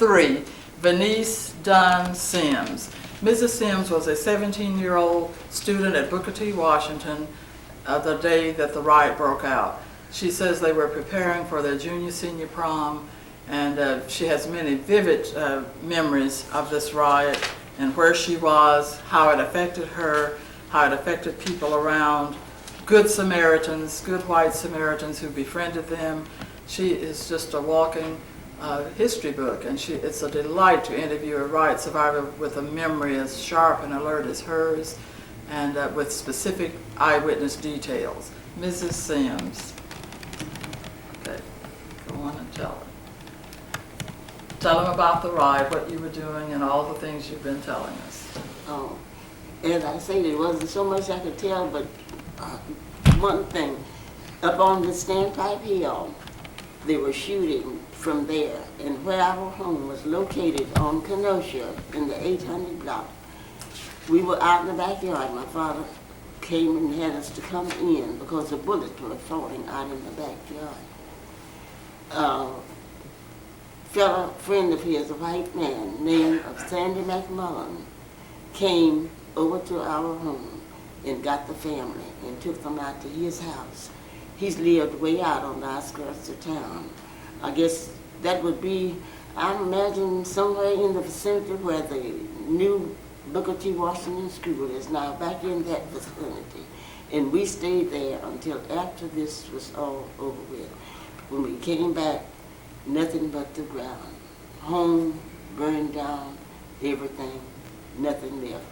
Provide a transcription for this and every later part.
3, Vernice Dunn Sims. Mrs. Sims was a 17-year-old student at Booker T. Washington the day that the riot broke out. She says they were preparing for their junior-senior prom, and she has many vivid memories of this riot and where she was, how it affected her, how it affected people around, good Samaritans, good white Samaritans who befriended them. She is just a walking history book, and it's a delight to interview a riot survivor with a memory as sharp and alert as hers, and with specific eyewitness details. Mrs. Sims. Okay, go on and tell her. Tell them about the riot, what you were doing, and all the things you've been telling us. Oh, as I say, there wasn't so much I could tell, but one thing, up on the Standpipe Hill, they were shooting from there, and where our home was located on Kenosha in the 800 block. We were out in the backyard. My father came and had us to come in because the bullets were falling out in the backyard. Fellow friend of his, a white man named Sandy McMullen, came over to our home and got the family and took them out to his house. He's lived way out on the outskirts of town. I guess that would be, I imagine, somewhere in the vicinity where the new Booker T. Washington School is now, back in that vicinity. And we stayed there until after this was all over with. When we came back, nothing but the ground. Home burned down, everything, nothing left.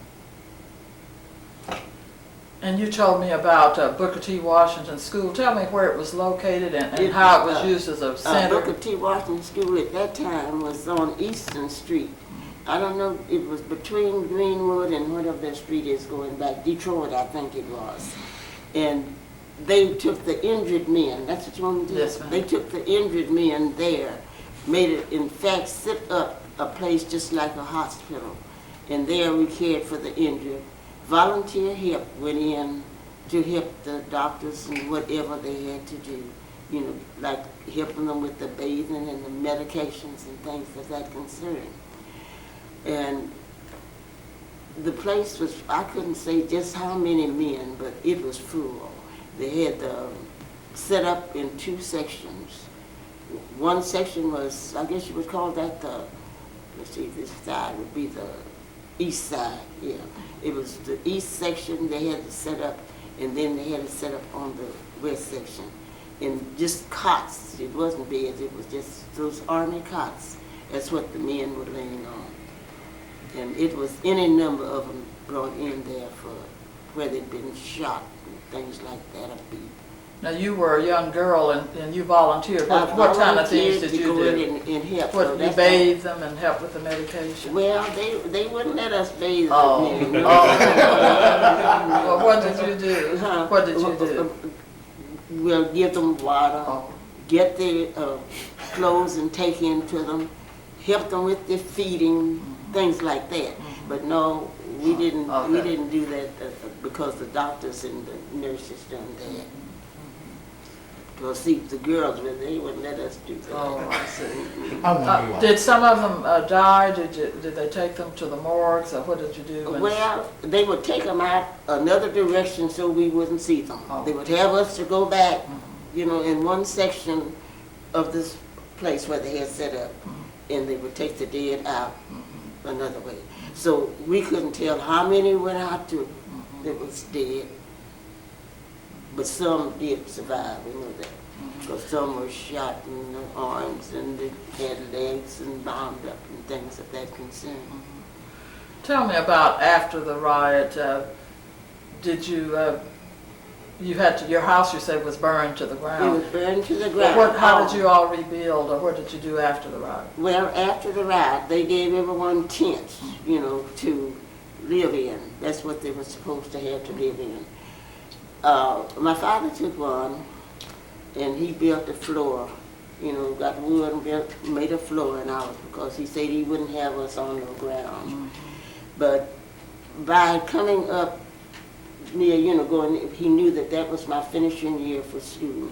And you told me about Booker T. Washington School. Tell me where it was located and how it was used as a center. Booker T. Washington School at that time was on Eastern Street. I don't know, it was between Greenwood and whatever that street is going back, Detroit, I think it was. And they took the injured men, that's what you want me to do? Yes, ma'am. They took the injured men there, made it, in fact, set up a place just like a hospital. And there we cared for the injured. Volunteer help went in to help the doctors and whatever they had to do, you know, like helping them with the bathing and the medications and things of that concern. And the place was, I couldn't say just how many men, but it was full. They had set up in 2 sections. One section was, I guess you would call that the, let's see, this side would be the east side, yeah. It was the east section they had to set up, and then they had to set up on the west section. And just cots, it wasn't beds, it was just those army cots. That's what the men were laying on. And it was any number of them brought in there for where they'd been shot and things like that, or beat. Now you were a young girl and you volunteered. What kind of things did you do? And help. What, you bathe them and help with the medication? Well, they wouldn't let us bathe Oh. them. Well, what did you do? What did you do? We'll give them water, Oh. get their clothes and take into them, help them with their feeding, things like that. But no, we didn't. Okay. We didn't do that because the doctors and the nurses done that. Well, see, the girls, they wouldn't let us do that. Oh, I see. Did some of them die? Did they take them to the morgues, or what did you do? Well, they would take them out another direction so we wouldn't see them. Oh. They would have us to go back, you know, in one section of this place where they had set up, and they would take the dead out another way. So we couldn't tell how many went out to that was dead, but some did survive, we know that. Because some were shot in the arms and they had legs and bound up and things of that concern. Tell me about after the riot. Did you, you had to, your house you said was burned to the ground. It was burned to the ground. Well, how did you all rebuild, or what did you do after the riot? Well, after the riot, they gave everyone tents, you know, to live in. That's what they were supposed to have to live in. My father took one, and he built a floor, you know, got wood and made a floor in ours because he said he wouldn't have us on the ground. But by coming up near, you know, going, he knew that that was my finishing year for school.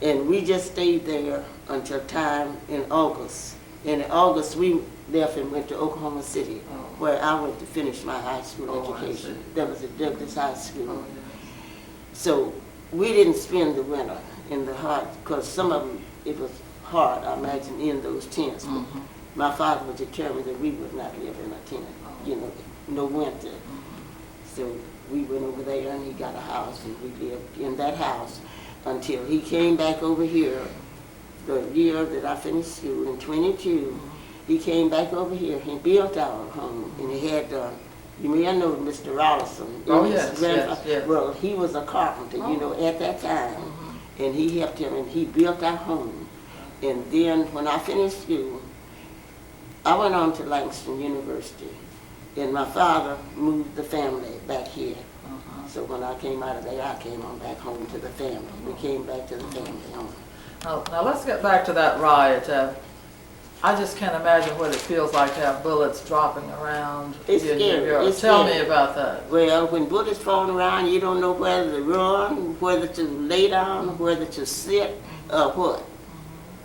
And we just stayed there until time in August In August, we left and went to Oklahoma City, Oh. where I went to finish my high school Oh, I education. see. That was at Douglas High School. Oh, So we didn't spend the winter in the hot, because some of them, it was hard, I imagine, in those tents. yeah. But my father was determined that we would not live in a tent, you know, no winter. So we went over there and he got a house and we lived in that house until he came back over here the year that I finished school in 22. He came back over here and built our home and he had, you may know Mr. Rollison. Oh, His yes, grandfather- yes. Well, he was a carpenter, you know, at that time. And he helped him and he built our home. And then when I finished school, I went on to Langston University. And my father moved the family back here. So when I came out of there, I came on back home to the family. We came back to the family home. Now let's get back to that riot. I just can't imagine what it feels like to have bullets dropping around. It's you and your scary. girl. It's Tell scary. me about that. Well, when bullets falling around, you don't know whether to run, whether to lay down, whether to sit, or what.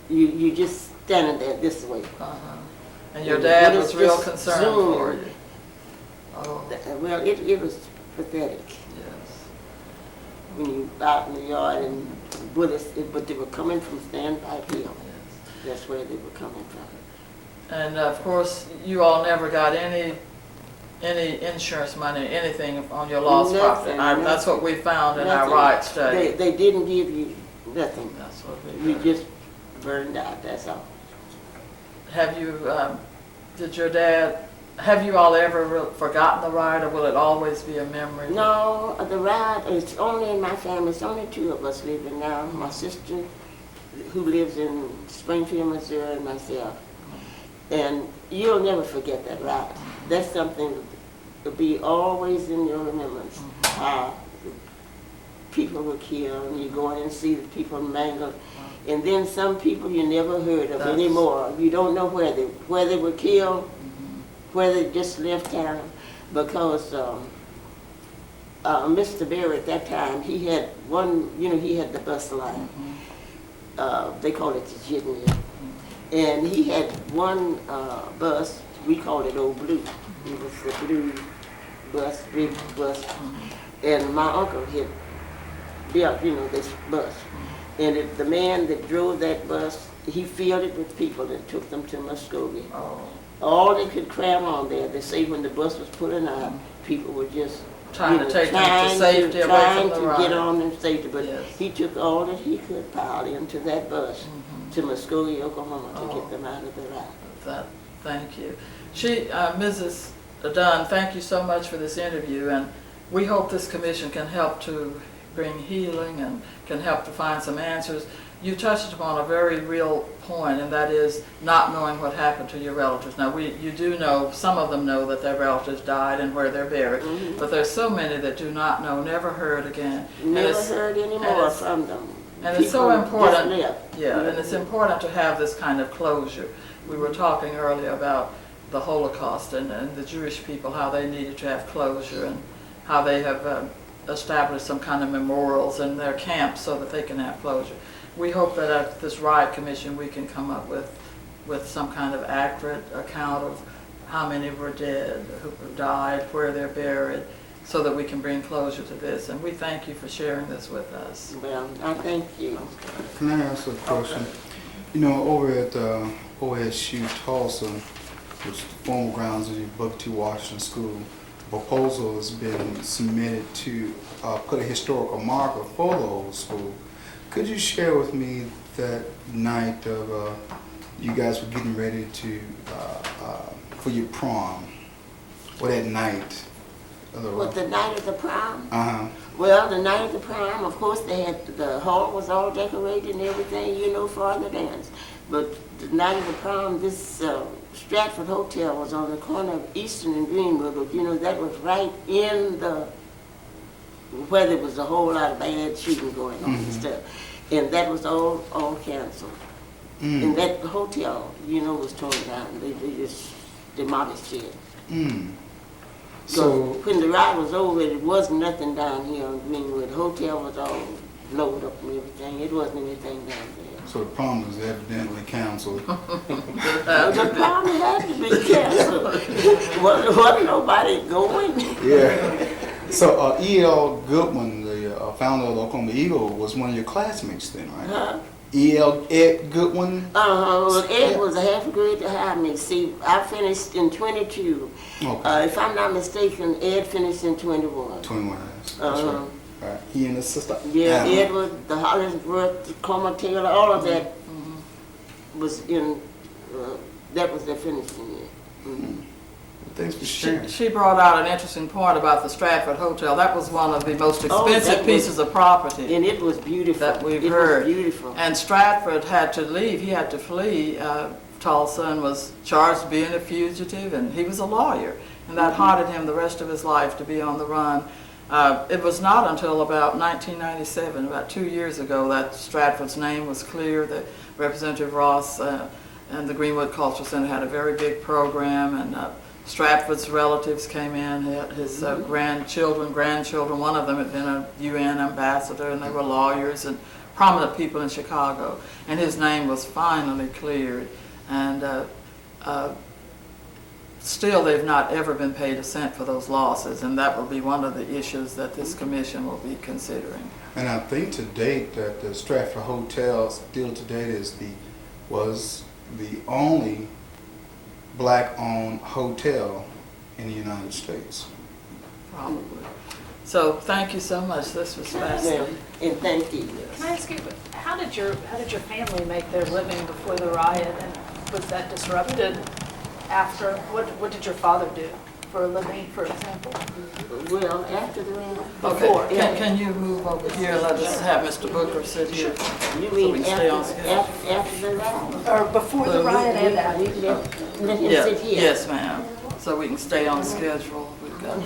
You just standing there this way. And your And dad bullets was real just concerned zoom. for you. Oh, Well, it was pathetic yes. when you out in the yard and bullets, but they were coming from Standby Hill. Yes. That's where they were coming from. And of course, you all never got any insurance money, anything on your lost Nothing, property. That's what we found in our Nothing. riot study. They didn't give you nothing. That's what we You got. just burned out, that's all. Have you, have you all ever forgotten the riot, or will it always be a memory? No, the ride, it's only in my family, it's only two of us living now. My sister, who lives in Springfield, Missouri, and myself. And you'll never forget that ride. That's something that will be always in your remembrance. People were killed, and you go in and see the people mangled. And then some people you never heard of anymore. You don't know where they were killed, where they just left town, because Mr. Berry at that time, he had one, he had the bus line. They call it the jitney. And he had one bus, we called it Old Blue. It was the blue bus, big bus. And my uncle had built, this bus. And the man that drove that bus, he filled it with people and took them to Muskogee. Oh, All they could cram on there, they say when the bus was pulling out, people were just trying to take them to safety away from the trying to get riot. on in safety. But Yes. he took all that he could pile into that bus to Muskogee, Oklahoma, to get them out of the riot. Thank you. Mrs. Dunn, thank you so much for this interview, and we hope this commission can help to bring healing and can help to find some answers. You touched upon a very real point, and that is not knowing what happened to your relatives. Now, you do know, some of them know that their relatives died and where they're buried, but there's so many that do not know, never heard again. Never heard any more from them. And it's so People important, just left. yeah, and it's important to have this kind of closure. We were talking earlier about the Holocaust and the Jewish people, how they needed to have closure and how they have established some kind of memorials in their camps so that they can have closure. We hope that at this riot commission we can come up with some kind of accurate account of how many were dead, who died, where they're buried, so that we can bring closure to this. And we thank you for sharing this with us. Well, I thank you. Can I ask a question? Over at OSU Tulsa, which is the former grounds of the Booker T. Washington School, a proposal has been submitted to put a historical marker for the old school. Could you share with me that night of you guys were getting ready to for your prom, or that night? What, the night of the prom? Uh-huh. Well, the night of the prom, of course, the hall was all decorated and everything, for the dance. But the night of the prom, this Stratford Hotel was on the corner of Eastern and Greenwood. But, that was right in where there was a whole lot of bad shooting going on and stuff. And that was all canceled. And that hotel, was torn down. They just demolished it. So when the riot was over, it wasn't nothing down here on Greenwood. The hotel was all blowed up and everything. It wasn't anything down there. So the prom was evidently canceled. The prom had to be canceled. Wasn't nobody going. Yeah. So E.L. Goodwin, the founder of the Oklahoma Eagle, was one of your classmates then, right? Huh? E.L. Ed Goodwin? Well, Ed was a half a grade behind me. See, I finished in 22. Okay. If I'm not mistaken, Ed finished in 21. 21 years. That's right. Right. He and his sister? Yeah, Anna. Ed was the Hollingsworth, the Coma Taylor, all of that was in, that was their finishing year. Mm-hmm. Thanks for sharing. She brought out an interesting point about the Stratford Hotel. That was one of the most expensive that pieces of property And it was beautiful. that we've It heard. was beautiful. And Stratford had to leave. He had to flee. Tulsa and was charged with being a fugitive, and he was a lawyer. And that haunted him the rest of his life to be on the run. It was not until about 1997, about 2 years ago, that Stratford's name was clear, that Representative Ross and the Greenwood Cultural Center had a very big program, and Stratford's relatives came in, his grandchildren, one of them had been a UN ambassador, and they were lawyers and prominent people in Chicago, and his name was finally cleared. And still, they've not ever been paid a cent for those losses, and that will be one of the issues that this commission will be considering. And I think to date that the Stratford Hotel still to date was the only black-owned hotel in the United States. Probably. So thank you so much. This was fascinating. And thank you. Can I ask you, how did your family make their living before the riot, and was that disrupted after? What did your father do for a living, for example? Well, after the rain. Before. Okay, can you move over here and let us have Mr. Booker sit here? You So we mean can stay on schedule. after the riot? Or before the riot and after? Let him Yeah, sit here. yes, ma'am. So we can stay on schedule. We've got